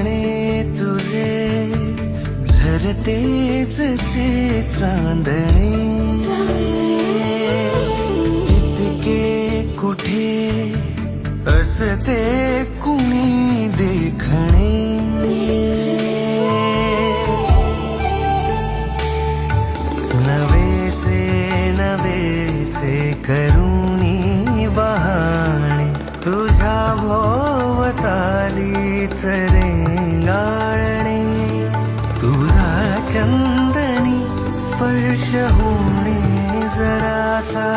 देखणे तुझे झरते जसे चांदणे, इतके कुठे असते कुणी देखणे. नवेसे करूनी बहाणे तुझ्या भोवतालीच रेंगाळणे. तुझा चंदनी स्पर्श होणे जरासा